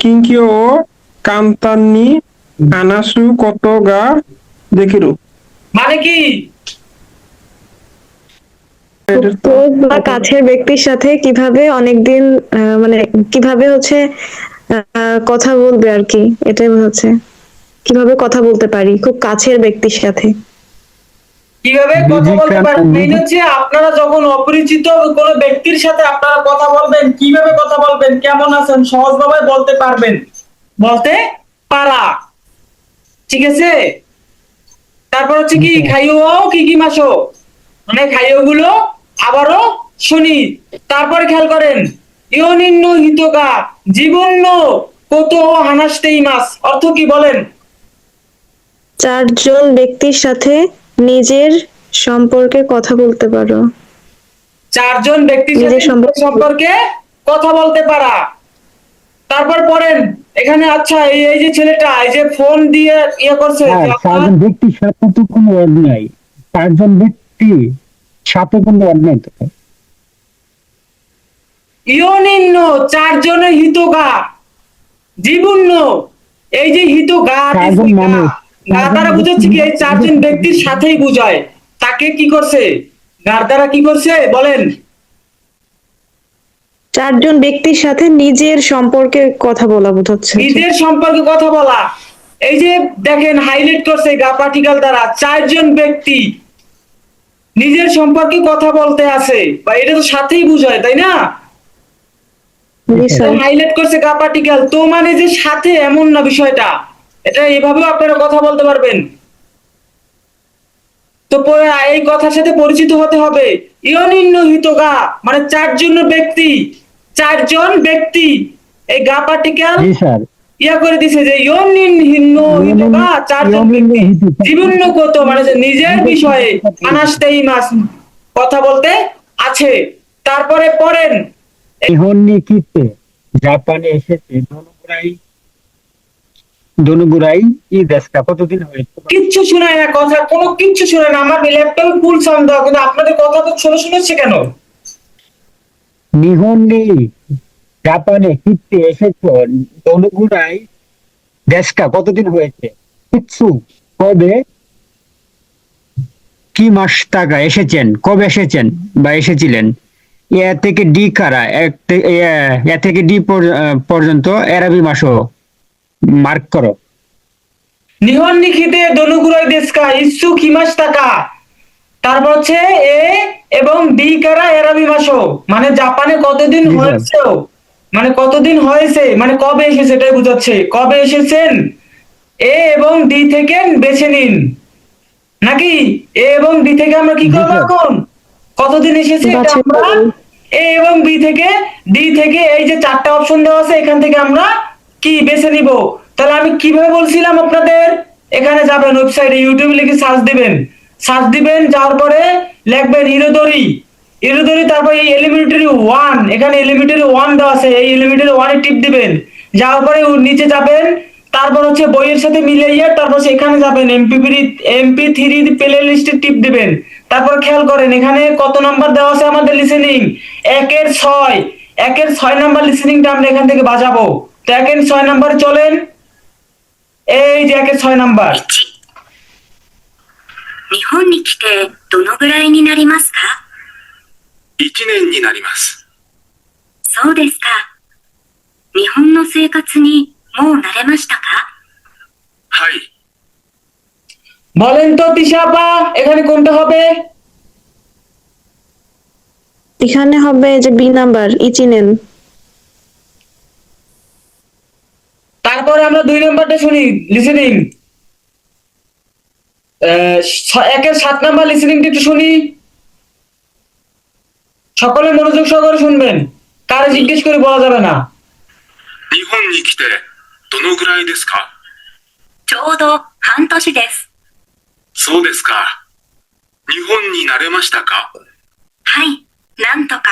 কিঙ্কিও ও কান্তান্নি আনাসু কত গা দেখিরু। মানে কি? এটার তো ক্লোজ বা কাছের ব্যক্তির সাথে কিভাবে অনেকদিন মানে কিভাবে হচ্ছে কথা বলবে আর কি, এটাই হচ্ছে কিভাবে কথা বলতে পারি খুব কাছের ব্যক্তির সাথে। কিভাবে কথা বলতে পারেন মেইন হচ্ছে আপনারা যখন অপরিচিত কোনো ব্যক্তির সাথে আপনারা কথা বলবেন, কিভাবে কথা বলবেন, কেমন আছেন সহজভাবে বলতে পারবেন, বলতে পারা। ঠিক আছে। তারপর হচ্ছে কি খাইও কি কি মাসো, মানে খাইও গুলো আবারও শুনি। তারপরে খেয়াল করেন ইয়নিন্ন হিতকা জীবন্য কত হানাস্তেই মাস, অর্থ কি বলেন? চারজন ব্যক্তির সাথে নিজের সম্পর্কে কথা বলতে পারো। চারজন ব্যক্তির সাথে নিজের সম্পর্কে সম্পর্কে কথা বলতে পারা। তারপর পড়েন এখানে, আচ্ছা এই এই যে ছেলেটা এই যে ফোন দিয়ে ইয়ে করছে যে স্যার, আপনার চারজন ব্যক্তির সাথে তো কোনো ওয়ার্ড নাই। চারজন ব্যক্তি সাথে কোনো ওয়ার্ড নাই তো। ইয়নিন্ন চারজনের হিতগা জীবন্য, এই যে হিত গা দিছে চারজন গা, মানুষ, গা চারজন দ্বারা ব্যক্তি বুঝাচ্ছে কি এই চারজন ব্যক্তির সাথেই বুঝায়। তাকে কি করছে? গার দ্বারা কি করছে বলেন? চারজন ব্যক্তির সাথে নিজের সম্পর্কে কথা বলা বোঝাচ্ছে। নিজের সম্পর্কে কথা বলা। এই যে দেখেন হাইলাইট করছে গা পার্টিকেল দ্বারা, চারজন ব্যক্তি নিজের সম্পর্কে কথা বলতে আছে, বা এটা তো সাথেই বুঝায় তাই না? জি স্যার। হাইলাইট করছে গা পার্টিকেল, তো মানে যে সাথে এমন না বিষয়টা, এটা এভাবেও আপনারা কথা বলতে পারবেন। তো এই কথার সাথে পরিচিত হতে হবে। ইয়নিন্ন হিতগা মানে চারজন ব্যক্তি, চারজন ব্যক্তি, এই গা পার্টিকেল জি স্যার। ইয়া করে দিছে যে ইয়নিন হিন্ন হিতগা চারজন ব্যক্তি জীবন্য কত মানে যে নিজের বিষয়ে আনাস্তেই মাস কথা বলতে আছে। তারপরে পড়েন ইহন্নি কিতে জাপানে এসেছে দনুগুরাই, দনুগুরাই ই দেশটা কতদিন হয়েছে? কিচ্ছু শোনায় না, কথা কোনো কিচ্ছু শোনায় না। আমার ল্যাপটপে ফুল সাউন্ড দেওয়া, কিন্তু আপনাদের কথা তো শোনাচ্ছে কেন? নিহন্নি জাপানে কিতে এসেছে দনুগুরাই দেশটা কতদিন হয়েছে? কিচ্ছু। কবে, কি মাস টাকা এসেছেন, কবে এসেছেন বা এসেছিলেন? এ থেকে ডি কারা, এ থেকে ডি পর্যন্ত এরাবি মাসও মার্ক করো। নিহন নিখিতে দনুগুরই দেশকা ইচ্ছু কিমাস টাকা। তারপর হচ্ছে এ এবং ডি কারা এরাবি মাসো, মানে জাপানে কতদিন জি স্যার। হয়েছে, মানে কতদিন হয়েছে মানে কবে এসেছে এটাই বোঝাচ্ছে। কবে এসেছেন এ এবং ডি থেকে বেছে নিন, নাকি এ এবং ডি থেকে আমরা কি জি করবো স্যার। এখন? কতদিন এসেছে এটা বাছাই আমরা করুন। এ এবং বি থেকে ডি থেকে এই যে চারটা অপশন দেওয়া আছে এখান থেকে আমরা কি বেছে নিব। তাহলে আমি কিভাবে বলছিলাম আপনাদের, এখানে যাবেন ওয়েবসাইটে ইউটিউবে লিখে সার্চ দিবেন, সার্চ দিবেন যাওয়ার পরে লিখবেন ইরোদরি, ইরোদরি, তারপর এই এলিমেন্টারি ওয়ান, এখানে এলিমেন্টারি ওয়ান দেওয়া আছে, এই এলিমেন্টারি ওয়ানে টিপ দিবেন, যাওয়ার পরে নিচে যাবেন, তারপর হচ্ছে বইয়ের সাথে মিলিয়ে তারপর সেখানে যাবেন এমপি3 প্লে লিস্টে টিপ দিবেন। তারপর খেয়াল করেন এখানে কত নাম্বার দেওয়া আছে আমাদের লিসেনিং, একের ছয়, একের 6 নাম্বার লিসেনিংটা আমরা এখান থেকে বাজাবো। তো একের 6 নাম্বার চলেন, এই যে একের 6 নাম্বার। 日本に来てどのぐらいになりますか？1年になります。そうですか。日本の生活にもう慣れましたか？はい。 বলেন তো তিশাপা এখানে কোনটা হবে? এখানে হবে যে বি নাম্বার ইচিনেন। তারপরে আমরা 2 নাম্বারটা শুনি লিসেনিং, একের 7 নাম্বার লিসেনিংটা একটু শুনি, সকলে মনোযোগ সহকারে শুনবেন, কারে জিজ্ঞেস করে বলা যাবে না। 日本に来てどのぐらいですか？ちょうど半年です。そうですか。日本に慣れましたか？はい、なんとか。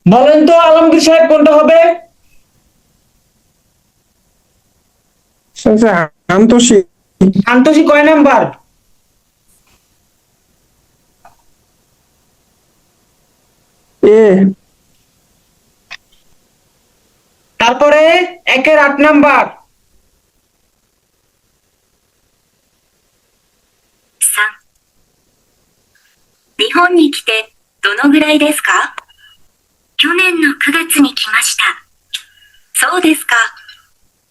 বলেন তো আলমগীর সাহেব কোনটা হবে? আন্তশি। শান্তশী কয় নাম্বার? এ। তারপরে 1-8 নাম্বার। 3、日本に来てどのぐらいですか？去年の9月に来ました。そうですか。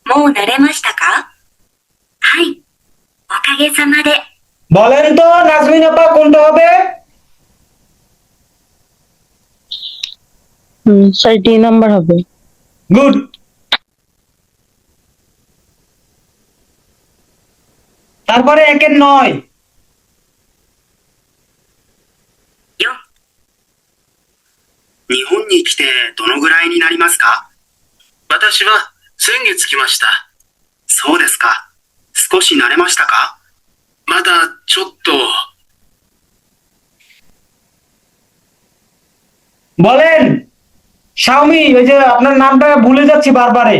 もう慣れましたか？はい。おかげさまで。 বলেন তো নাজমিন আপা কোনটা হবে? স্যার ডি নাম্বার হবে। গুড। তারপরে 1-9। 4、日本に来てどのぐらいになりますか？私は先月来ました。そうですか。少し慣れましたか？まだちょっと。 বলেন শাওমি, ওই যে আপনার নামটা ভুলে যাচ্ছি বারবারে।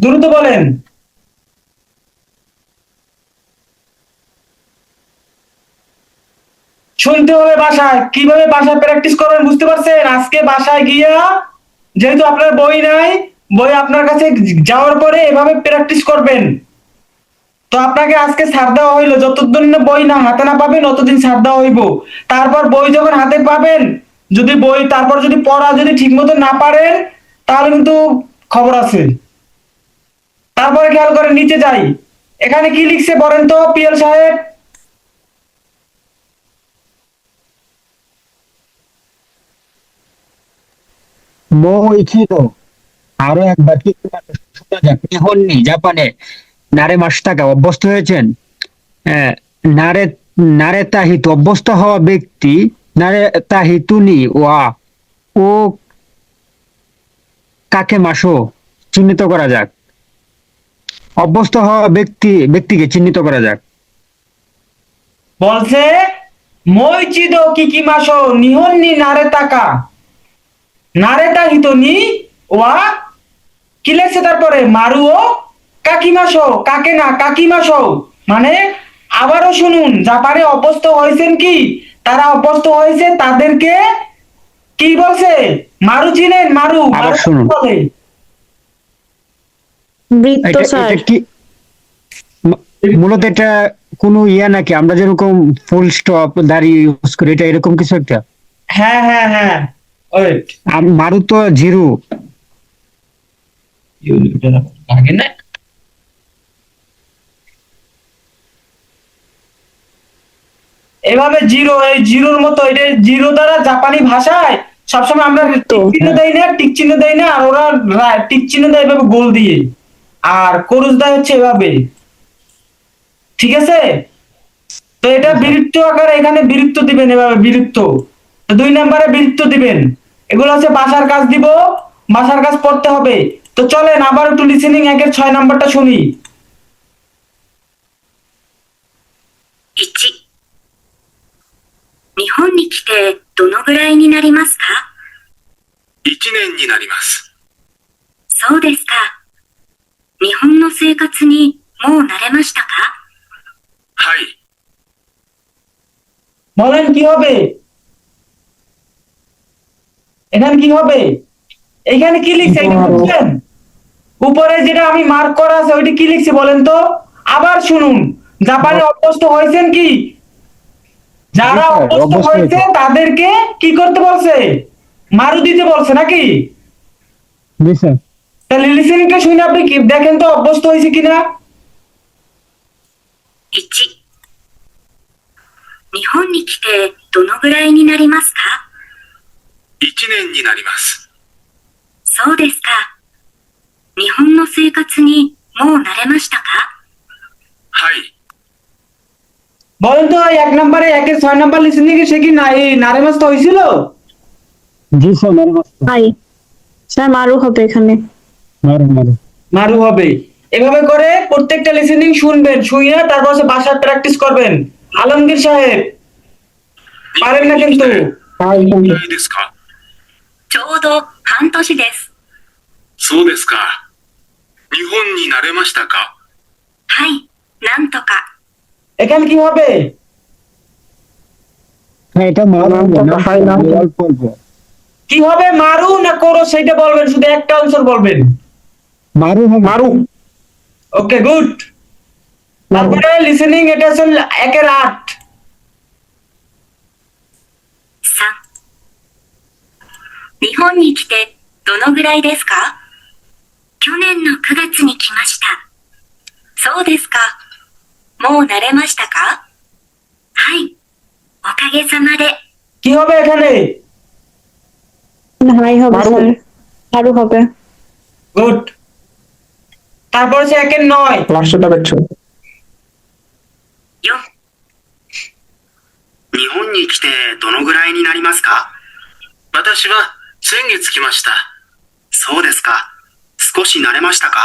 দ্রুত বলেন। শুনতে হবে বাসায়, কিভাবে বাসায় প্র্যাকটিস করবেন বুঝতে পারছেন? আজকে বাসায় গিয়া যেহেতু আপনার বই নাই, বই আপনার কাছে যাওয়ার পরে এভাবে প্র্যাকটিস করবেন। তো আপনাকে আজকে ছাড় দেওয়া হইলো, যতদিন না বই না হাতে না পাবেন ততদিন ছাড় দেওয়া হইব। তারপর বই যখন হাতে পাবেন, যদি বই তারপর যদি পড়া যদি ঠিক মতো না পারেন তাহলে কিন্তু খবর আছে। তারপরে খেয়াল করে নিচে যাই, এখানে কি লিখছে বলেন তো পিএল সাহেব? মোইচিদ আরো একবার কি শোনা যাক। নিহন্নি জাপানে নারে মাসটাকা অভ্যস্ত হয়েছেন। আহ, নারে নারে তাহিত অভ্যস্ত হওয়া ব্যক্তি নারে তাহিতুনি ওয়া ও কাকে মাসো চিহ্নিত করা যাক। অভ্যস্ত হওয়া ব্যক্তিকে চিহ্নিত করা যাক। বলছে মইচিদো কিকিমাশো নিহন্নি নারেতাকা নারেতা হিতনি ওয়া কি লেখছে তারপরে মারুও কাকিমাশো, কাকে না কাকিমাশো, মানে আবারও শুনুন, জাপানে অভ্যস্ত হয়েছেন কি, তারা অভ্যস্ত হয়েছে তাদেরকে কি বলছে? মারু চিনেন? মারু আবার মারু শুনুন। বলে বৃত্ত এটা স্যার। এটা কি মূলত এটা কোনো ইয়া নাকি আমরা যেরকম ফুল স্টপ দাঁড়ি ইউজ করি এটা এরকম কিছু একটা? হ্যাঁ হ্যাঁ হ্যাঁ, ওয়েট মারু তো জিরো। আগে না এভাবে জিরো, এই জিরোর মতো, এটা জিরো দ্বারা জাপানি ভাষায় সবসময় আমরা টিক চিহ্ন দেই না, টিক চিহ্ন দেই না, আর ওরা টিক চিহ্ন দেয় এভাবে গোল দিয়ে, আর করুজ দেয় হচ্ছে এভাবে। ঠিক আছে, তো এটা বিরুক্ত আকারে এখানে বিরুক্ত দিবেন, এভাবে বিরুক্ত। তো 2 নম্বরে বিরুক্ত দিবেন। এগুলো হচ্ছে বাসার কাজ দিব, বাসার কাজ পড়তে হবে। তো চলেন আবার একটু লিসেনিং 1-6 নাম্বারটা শুনি। 1、日本に来てどのぐらいになりますか？1年になります。そうですか。日本の生活にもう慣れましたか？はい。 বলেন কি হবে? এখানে কি হবে? এখানে কি লিখছে এটা বুঝছেন? উপরে যেটা আমি মার্ক করা আছে ওইটা কি লিখছে বলেন তো? আবার শুনুন, জাপানে অভ্যস্ত হয়েছেন কি, যারা জি স্যার, অভ্যস্ত অভ্যস্ত হয়েছে হয়েছে। তাদেরকে কি করতে বলছে? মারু দিতে বলছে নাকি? জি স্যার। তাহলে লিসেনিংটা শুনে আপনি কি দেখেন তো অভ্যস্ত হয়েছে কিনা। 1、日本に来てどのぐらいになりますか？ 1年になります。そうですか。日本の生活にもう慣れましたか？はい。 বলেন তো 1 নম্বরে 1-6 নাম্বার লিসেনিং এ সে কি না এই নারেমাস্ত হয়েছিল? জি স্যার, মারু হাই স্যার, মারু হবে এখানে। মারু মারু। মারু হবে। এভাবে করে প্রত্যেকটা লিসেনিং শুনবেন, শুনিয়া তারপর হচ্ছে বাসায় প্র্যাকটিস করবেন। আলমগীর সাহেব পারেন না কিন্তু। どのくらいですか？ちょうど半年です。そうですか。日本に慣れましたか？はい、なんとか。 এখানে কি হবে? হ্যাঁ, এটা মারু নামটা না, হাই নাম। অল্প অল্প। কি হবে, মারু না করো সেটা বলবেন, শুধু একটা আনসার বলবেন। মারু হবে। মারু। ওকে, গুড। তারপরে লিসেনিং, এটা হচ্ছে 1-8। 3、日本に来てどのぐらいですか？去年の9月に来ました。そうですか。もう慣れましたか？はい。おかげさまで。 কি হবে এখানে? হাই হবে মারু। স্যার, আরো হবে। গুড। তারপর হচ্ছে 1-9। লাস্টটা দেখছো। 4、日本に来てどのぐらいになりますか？私は先月来ました。そうですか。少し慣れましたか？